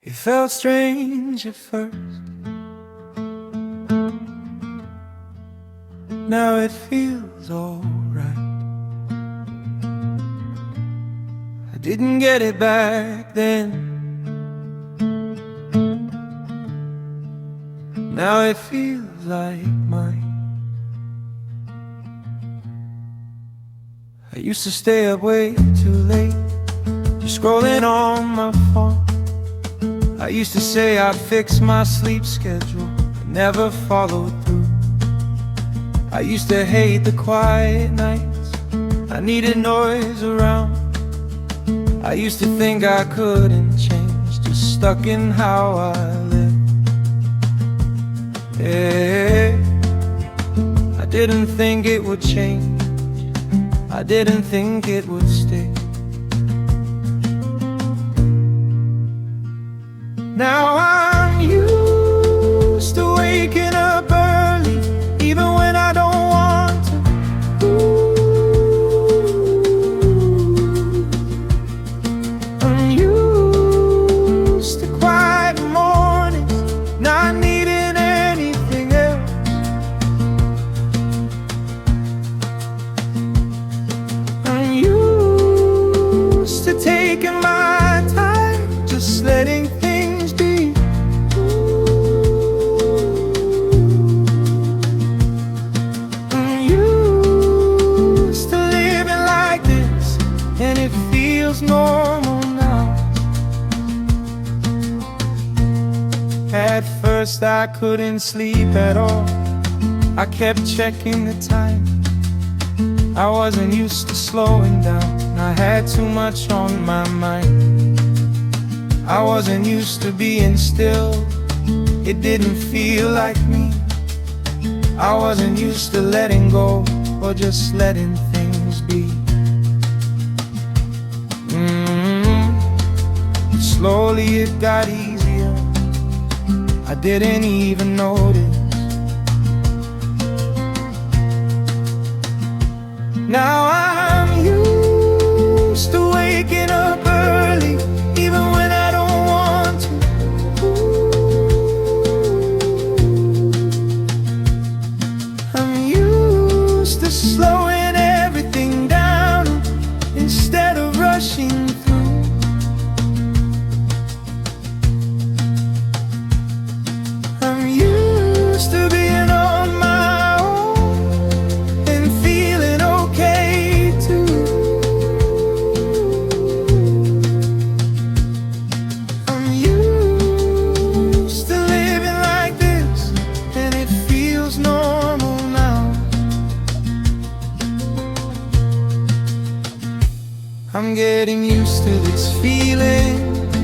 It felt strange at first, now it feels alright. I didn't get it back then, now it feels like mine. I used to stay up way too late, just scrolling on my phone. I used to say I'd fix my sleep schedule, but never followed through. I used to hate the quiet nights, I needed noise around. I used to think I couldn't change, just stuck in how I lived. Yeah, I didn't think it would change, I didn't think it would stay. Now I'm used to waking up early, even when I don't want to. I'm used to quiet mornings, not needing anything else. I'm used to taking my time, just letting things be. I'm used to living like this, and it feels normal now. At first I couldn't sleep at all, I kept checking the time. I wasn't used to slowing down, I had too much on my mind. I wasn't used to being still, it didn't feel like me. I wasn't used to letting go, or just letting things be. Slowly it got easier, I didn't even notice. Now I'm used to waking up early, even when I don't want to. I'm used to slowing everything down instead of rushing through. I'm used to being on my own and feeling okay too. I'm used to living like this, and it feels normal now. I'm getting used to this feeling,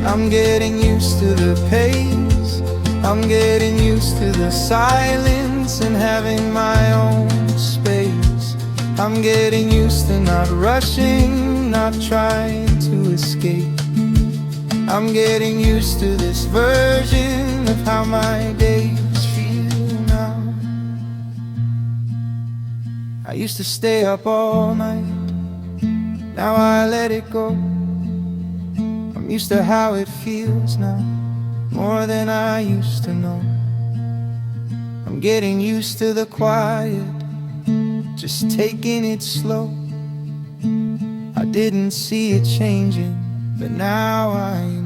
I'm getting used to the pace, I'm getting used to the silence and having my own space. I'm getting used to not rushing, not trying to escape. I'm getting used to this version of how my days feel now. I used to stay up all night, now I let it go. I'm used to how it feels now, more than I used to know. I'm getting used to the quiet, just taking it slow. I didn't see it changing, but now I know.